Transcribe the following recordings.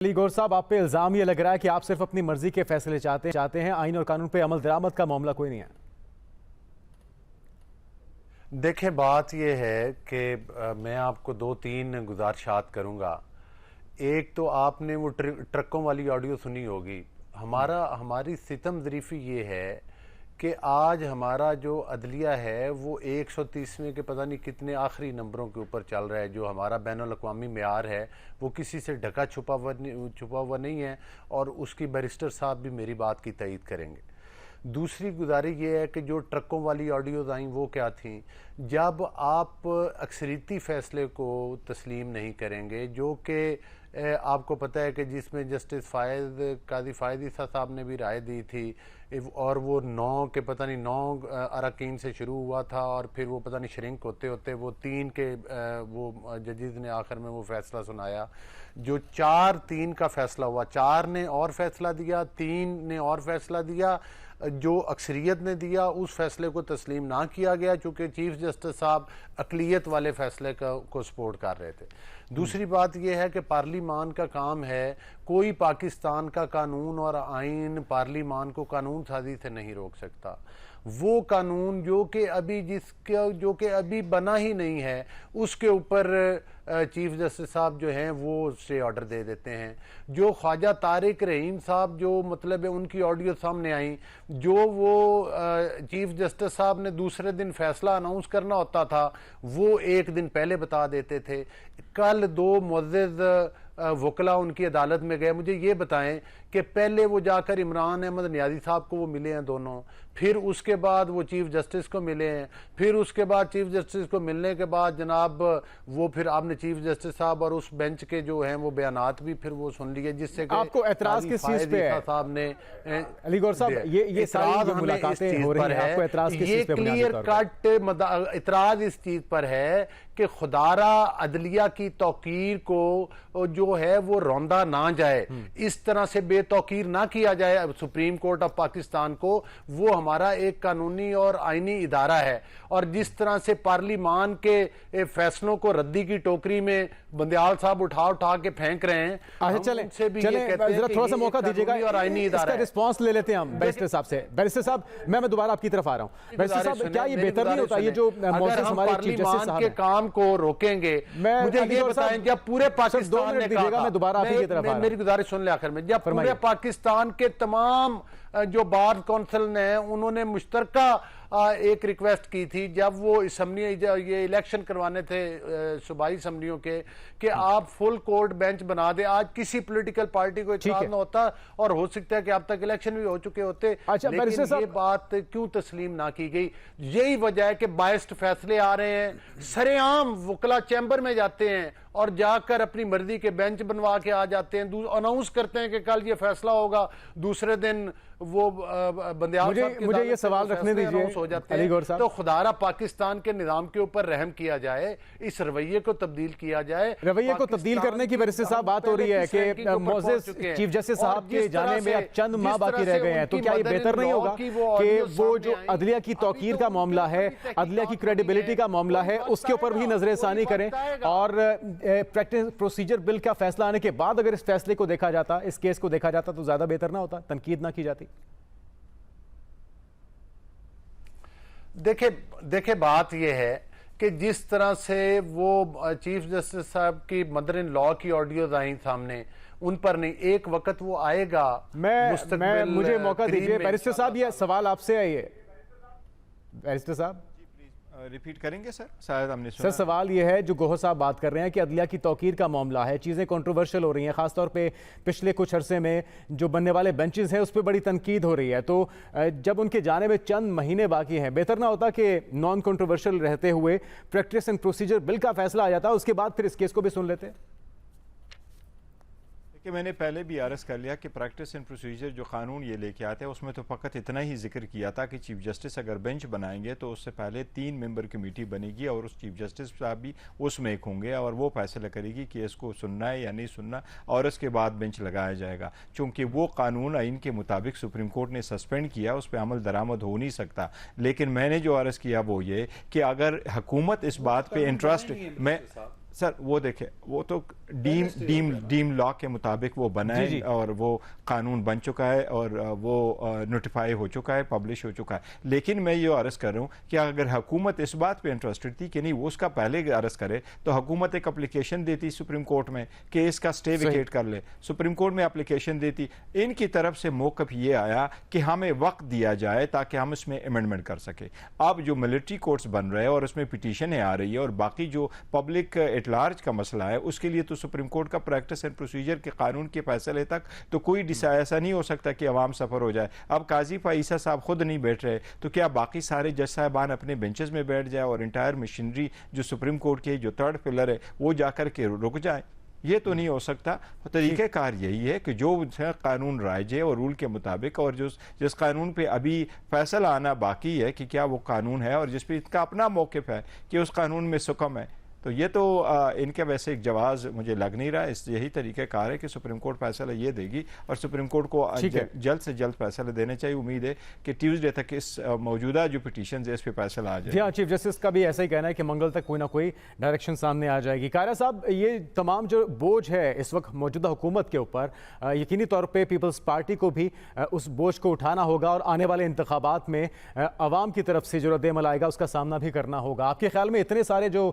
علی گور صاحب، آپ پہ الزام یہ لگ رہا ہے کہ آپ صرف اپنی مرضی کے فیصلے چاہتے ہیں، آئین اور قانون پہ عمل درآمد کا معاملہ کوئی نہیں ہے۔ دیکھیں، بات یہ ہے کہ میں آپ کو دو تین گزارشات کروں گا۔ ایک تو آپ نے وہ ٹرکوں والی آڈیو سنی ہوگی۔ ہماری ستم ظریفی یہ ہے کہ آج ہمارا جو عدلیہ ہے وہ 130ویں کے پتہ نہیں کتنے آخری نمبروں کے اوپر چل رہا ہے۔ جو ہمارا بین الاقوامی معیار ہے وہ کسی سے ڈھکا چھپا ہوا نہیں ہے، اور اس کی بیرسٹر صاحب بھی میری بات کی تائید کریں گے۔ دوسری گزارش یہ ہے کہ جو ٹرکوں والی آڈیوز آئیں وہ کیا تھیں؟ جب آپ اکثریتی فیصلے کو تسلیم نہیں کریں گے، جو کہ آپ کو پتہ ہے کہ جس میں جسٹس قاضی فائز عیسیٰ صاحب نے بھی رائے دی تھی، اور وہ 9 اراکین سے شروع ہوا تھا، اور پھر وہ پتہ نہیں شرنک ہوتے ہوتے وہ 3 کے وہ ججز نے آخر میں وہ فیصلہ سنایا، جو 4-3 کا فیصلہ ہوا۔ 4 نے اور فیصلہ دیا، 3 نے اور فیصلہ دیا، جو اکثریت نے دیا اس فیصلے کو تسلیم نہ کیا گیا، چونکہ چیف جسٹس صاحب اقلیت والے فیصلے کو سپورٹ کر رہے تھے۔ دوسری بات یہ ہے کہ پارلیمان کا کام ہے، کوئی پاکستان کا قانون اور آئین پارلیمان کو قانون سازی سے نہیں روک سکتا۔ وہ قانون جو کہ ابھی بنا ہی نہیں ہے، اس کے اوپر چیف جسٹس صاحب جو ہیں وہ اسٹے آرڈر دے دیتے ہیں۔ جو خواجہ طارق رحیم صاحب جو مطلب ہے ان کی آڈیو سامنے آئیں، جو وہ چیف جسٹس صاحب نے دوسرے دن فیصلہ اناؤنس کرنا ہوتا تھا وہ ایک دن پہلے بتا دیتے تھے۔ کل 2 معزز وکلا ان کی عدالت میں گئے، مجھے یہ بتائیں کہ پہلے وہ جا کر عمران احمد نیازی صاحب کو وہ ملے ہیں دونوں، پھر اس کے بعد وہ چیف جسٹس کو ملے ہیں، پھر اس کے بعد چیف جسٹس کو ملنے کے بعد جناب وہ پھر آپ نے چیف جسٹس صاحب اور اس بینچ کے جو ہیں وہ بیانات بھی پھر وہ سن لیے، جس سے کہ آپ کو اعتراض کس چیز پہ ہے صاحب نے علی گور صاحب؟ یہ ساری جو ملاقاتیں ہو رہی ہیں، آپ کو اعتراض کس چیز پہ؟ کلیئر کٹ اعتراض اس چیز پر ہے کہ خدارہ عدلیہ کی توقیر کو جو ہے وہ روندہ نہ جائے، اس طرح سے بے توقیر نہ کیا جائے سپریم کورٹ آف پاکستان کو۔ وہ ہمارا ایک قانونی اور آئینی ادارہ ہے، اور جس طرح سے پارلیمان کے فیصلوں کو ردی کی ٹوکری میں بندیال صاحب اٹھا کے پھینک رہے ہیں، چلیں تھوڑا سا موقع دیجیے گا، اس کا رسپانس لے لیتے ہیں ہم بیرسٹر صاحب سے۔ بیرسٹر صاحب میں دوبارہ آپ کی طرف آ رہا ہوں۔ بیرسٹر صاحب، کیا یہ بہتر نہیں ہوتا یہ جو اگر ہم پارلیمان کے کام کو روکیں گے؟ مجھے یہ بتائیں، جب پورے پاکستان نے کہا، میں دوبارہ آپ کی طرف آ رہا ہوں، میری گزارش سن لیں آخر میں، جب پورے پاکستان کے تمام جو بار کونسل نے انہوں نے مشترکہ ایک ریکویسٹ کی تھی، جب وہ اسمبلی یہ الیکشن کروانے تھے صوبائی اسمبلیوں کے، کہ آپ فل کورٹ بینچ بنا دیں۔ آج کسی پولیٹیکل پارٹی کو اعتراض نہ ہوتا، اور ہو سکتا ہے کہ اب تک الیکشن بھی ہو چکے ہوتے، لیکن یہ بات کیوں تسلیم نہ کی گئی؟ یہی وجہ ہے کہ بائسڈ فیصلے آ رہے ہیں، سرے عام وکلا چیمبر میں جاتے ہیں اور جا کر اپنی مرضی کے بینچ بنوا کے آ جاتے ہیں، اناؤنس کرتے ہیں کہ کل یہ فیصلہ ہوگا، دوسرے دن وہ بندیال صاحب کے مجھے یہ سوال رکھنے دیجیے ہو جاتے ہیں۔ تو خدارہ پاکستان کے نظام کے اوپر رحم کیا جائے، اس رویے کو تبدیل کیا جائے۔ رویے کو تبدیل کرنے کی بیرسٹر صاحب بات ہو رہی ہے کہ معزز چیف جسٹس صاحب کے جانے میں اب چند ماہ باقی رہ گئے ہیں، تو کیا یہ بہتر نہیں ہوگا کہ وہ جو عدلیہ کی توقیر کا معاملہ ہے، عدلیہ کی کریڈیبلٹی کا معاملہ ہے، اس کے اوپر بھی نظر ثانی کریں، اور پریکٹس پروسیجر بل کا فیصلہ آنے کے بعد اگر اس فیصلے کو دیکھا جاتا، اس کیس کو دیکھا جاتا، تو زیادہ بہتر نہ ہوتا، تنقید نہ کی جاتی؟ دیکھیں بات یہ ہے کہ جس طرح سے وہ چیف جسٹس صاحب کی مدر ان لا کی آڈیوز آئیں سامنے، ان پر نہیں، ایک وقت وہ آئے گا مستقبل۔ مجھے موقع دیجئے بیرسٹر صاحب، یہ سوال آپ سے آئیے۔ بیرسٹر صاحب ریپیٹ کریں گے سر؟ شاید ہم نے سر سوال یہ ہے جو گوہر صاحب بات کر رہے ہیں کہ عدلیہ کی توقیر کا معاملہ ہے، چیزیں کنٹروورشل ہو رہی ہیں، خاص طور پہ پچھلے کچھ عرصے میں جو بننے والے بینچز ہیں اس پہ بڑی تنقید ہو رہی ہے، تو جب ان کے جانے میں چند مہینے باقی ہیں، بہتر نہ ہوتا کہ نان کنٹروورشل رہتے ہوئے پریکٹس اینڈ پروسیجر بل کا فیصلہ آ جاتا، اس کے بعد پھر اس کیس کو بھی سن لیتے؟ کہ میں نے پہلے بھی عرض کر لیا کہ پریکٹس اینڈ پروسیجر جو قانون یہ لے کے آتے ہیں اس میں تو فقط اتنا ہی ذکر کیا تھا کہ چیف جسٹس اگر بینچ بنائیں گے تو اس سے پہلے 3 ممبر کمیٹی بنے گی، اور اس چیف جسٹس صاحب بھی اس میں ایک ہوں گے، اور وہ فیصلہ کرے گی کہ اس کو سننا ہے یا نہیں سننا، اور اس کے بعد بینچ لگایا جائے گا۔ چونکہ وہ قانون آئین کے مطابق سپریم کورٹ نے سسپینڈ کیا، اس پہ عمل درآمد ہو نہیں سکتا۔ لیکن میں نے جو عرض کیا وہ یہ کہ اگر حکومت اس بات پہ انٹرسٹ سر وہ دیکھیں وہ تو ڈیم لا کے مطابق وہ بنا ہے اور وہ قانون بن چکا ہے اور وہ نوٹیفائی ہو چکا ہے، پبلش ہو چکا ہے. لیکن میں یہ عرض کر رہا ہوں کہ اگر حکومت اس بات پہ انٹرسٹڈ تھی کہ نہیں وہ اس کا پہلے عرض کرے تو حکومت ایک اپلیکیشن دیتی سپریم کورٹ میں کہ اس کا سٹے ویکیٹ کر لے، سپریم کورٹ میں اپلیکیشن دیتی. ان کی طرف سے موقف یہ آیا کہ ہمیں وقت دیا جائے تاکہ ہم اس میں امینڈمنٹ کر سکیں. اب جو ملٹری کورٹس بن رہے ہیں اور اس میں پٹیشنیں آ رہی ہے اور باقی جو پبلک ایٹ لارج کا مسئلہ ہے اس کے لیے تو سپریم کورٹ کا پریکٹس اینڈ پروسیجر کے قانون کے فیصلے تک تو کوئی ایسا نہیں ہو سکتا کہ عوام سفر ہو جائے. اب قاضی فائیسا صاحب خود نہیں بیٹھ رہے تو کیا باقی سارے جج صاحبان اپنے بینچز میں بیٹھ جائے اور انٹائر مشینری جو سپریم کورٹ کے جو تھرڈ پلر ہے وہ جا کر کے رک جائیں؟ یہ تو نہیں ہو سکتا. طریقہ کار یہی ہے کہ جو قانون رائج ہے اور رول کے مطابق اور جس قانون پہ ابھی فیصلہ آنا باقی ہے کہ کیا وہ قانون ہے اور جس پہ ان کا اپنا موقف ہے کہ اس قانون میں سکم ہے، تو یہ تو ان کے ویسے ایک جواز مجھے لگ نہیں رہا. یہی طریقہ کار ہے کہ سپریم کورٹ فیصلہ یہ دے گی اور سپریم کورٹ کو جلد سے جلد فیصلہ دینے چاہیے. امید ہے کہ ٹیوزڈے تک اس موجودہ جو پٹیشنز ہے اس پہ فیصلہ آ جائے. جی ہاں، چیف جسٹس کا بھی ایسا ہی کہنا ہے کہ منگل تک کوئی نہ کوئی ڈائریکشن سامنے آ جائے گی. قاہرہ صاحب، یہ تمام جو بوجھ ہے اس وقت موجودہ حکومت کے اوپر، یقینی طور پہ پیپلز پارٹی کو بھی اس بوجھ کو اٹھانا ہوگا اور آنے والے انتخابات میں عوام کی طرف سے جو رد عمل آئے گا اس کا سامنا بھی کرنا ہوگا. آپ کے خیال میں اتنے سارے جو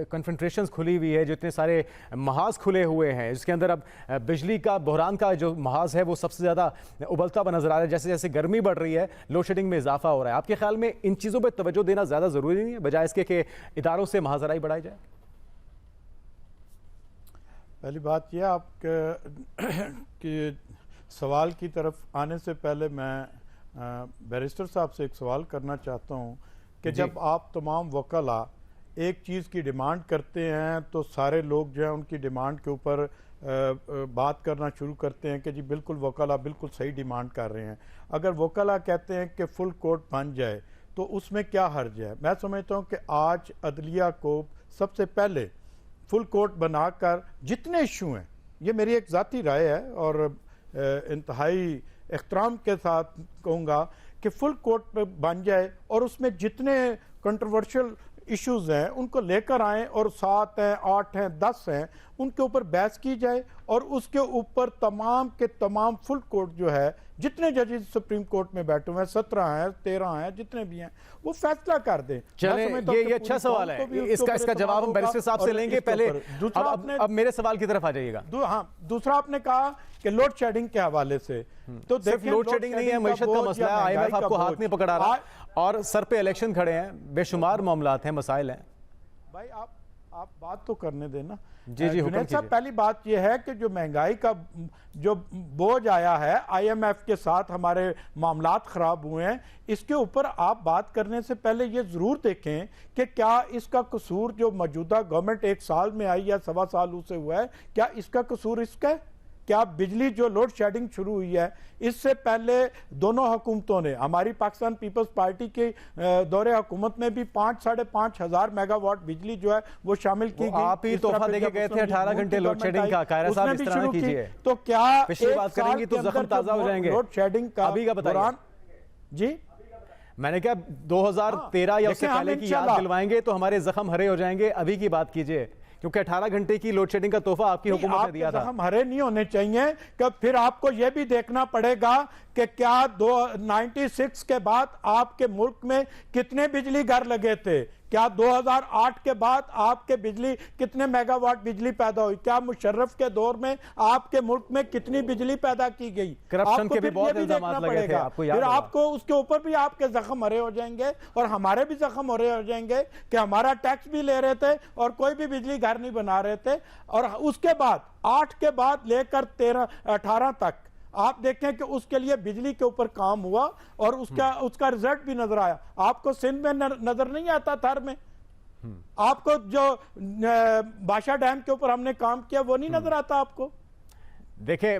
کنفنٹریشنز کھلی ہوئی ہے، جو اتنے سارے محاذ کھلے ہوئے ہیں، جس کے اندر اب بجلی کا بحران کا جو محاذ ہے وہ سب سے زیادہ ابلتا ہوا نظر آ رہا ہے، جیسے جیسے گرمی بڑھ رہی ہے لوڈ شیڈنگ میں اضافہ ہو رہا ہے. آپ کے خیال میں ان چیزوں پہ توجہ دینا زیادہ ضروری نہیں ہے بجائے اس کے کہ اداروں سے محاذرائی بڑھائی جائے؟ پہلی بات یہ آپ کہ سوال کی طرف آنے سے پہلے میں بیرسٹر صاحب سے ایک سوال کرنا چاہتا ہوں کہ جب آپ تمام وکلاء ایک چیز کی ڈیمانڈ کرتے ہیں تو سارے لوگ جو ہیں ان کی ڈیمانڈ کے اوپر بات کرنا شروع کرتے ہیں کہ جی بالکل وکلاء بالکل صحیح ڈیمانڈ کر رہے ہیں. اگر وکلاء کہتے ہیں کہ فل کورٹ بن جائے تو اس میں کیا حرج ہے؟ میں سمجھتا ہوں کہ آج عدلیہ کو سب سے پہلے فل کورٹ بنا کر جتنے ایشو ہیں، یہ میری ایک ذاتی رائے ہے اور انتہائی احترام کے ساتھ کہوں گا کہ فل کورٹ بن جائے اور اس میں جتنے کنٹروورشل ایشوز ہیں ان کو لے کر آئیں اور 7 ہیں 8 ہیں 10 ہیں ان کے اوپر بحث کی جائے اور اس کے اوپر تمام کے تمام فل کورٹ جو ہے جتنے ججز سپریم کورٹ میں بیٹھے ہوئے ہیں 17 ہیں 13 ہیں جتنے بھی ہیں وہ فیصلہ کر دیں. چلیں یہ اچھا سوال ہے، اس کا جواب ہم بیرسٹر صاحب سے لیں گے. پہلے اب میرے سوال کی طرف آ جائیے گا. ہاں، دوسرا آپ نے کہا کہ لوڈ شیڈنگ کے حوالے سے تو صرف لوڈ شیڈنگ نہیں ہے، معیشت کا مسئلہ ہے، IMF آپ کو ہاتھ نہیں پکڑا رہا اور سر پہ الیکشن کھڑے ہیں، بے شمار معاملات ہیں، مسائل ہیں. بھائی آپ بات تو کرنے دینا. جی جنید صاحب، پہلی بات یہ ہے کہ جو مہنگائی کا جو بوجھ آیا ہے IMF کے ساتھ ہمارے معاملات خراب ہوئے ہیں، اس کے اوپر آپ بات کرنے سے پہلے یہ ضرور دیکھیں کہ کیا اس کا قصور جو موجودہ گورنمنٹ 1 سال میں آئی یا 1.25 سال سے ہوا ہے، کیا اس کا قصور اس کا ہے؟ کیا بجلی جو لوڈ شیڈنگ شروع ہوئی ہے اس سے پہلے دونوں حکومتوں نے، ہماری پاکستان پیپلز پارٹی کے دور حکومت میں بھی 5-5.5 ہزار میگا واٹ بجلی جو ہے وہ شامل کی گئی. آپ ہی تحفہ دے کے گئے تھے 18 گھنٹے لوڈ شیڈنگ کا. قاہرہ صاحب اس طرح نہ کیجئے، تو کیا پچھلی بات کریں گی تو زخم تازہ ہو جائیں گے. لوڈ شیڈنگ کا ابھی کا بتائیے. جی میں نے کہا 2013 یا اس سے پہلے کی یاد دلوائیں گے تو ہمارے زخم ہرے ہو جائیں گے. ابھی کی بات کیجئے، کیونکہ 18 گھنٹے کی لوڈ شیڈنگ کا تحفہ آپ کی حکومت نے دیا تھا. ہم ہرے نہیں ہونے چاہیے کہ پھر آپ کو یہ بھی دیکھنا پڑے گا کہ کیا 96 کے بعد آپ کے ملک میں کتنے بجلی گھر لگے تھے، کیا 2008 کے بعد آپ کے بجلی کتنے میگا واٹ بجلی پیدا ہوئی، کیا مشرف کے دور میں آپ کے ملک میں کتنی بجلی پیدا کی گئی. کرپشن کے بھی بہت الزامات لگے تھے، آپ کو یاد پھر آپ کو اس کے اوپر بھی آپ کے زخم ہرے ہو جائیں گے اور ہمارے بھی زخم ہرے ہو جائیں گے کہ ہمارا ٹیکس بھی لے رہے تھے اور کوئی بھی بجلی گھر نہیں بنا رہے تھے. اور اس کے بعد 8 کے بعد لے کر 18 تک آپ دیکھیں کہ اس کے لیے بجلی کے اوپر کام ہوا اور اس کا رزلٹ بھی نظر آیا. آپ کو سندھ میں نظر نہیں آتا تھر میں؟ آپ کو جو بادشاہ ڈیم کے اوپر ہم نے کام کیا وہ نہیں نظر آتا آپ کو؟ دیکھیں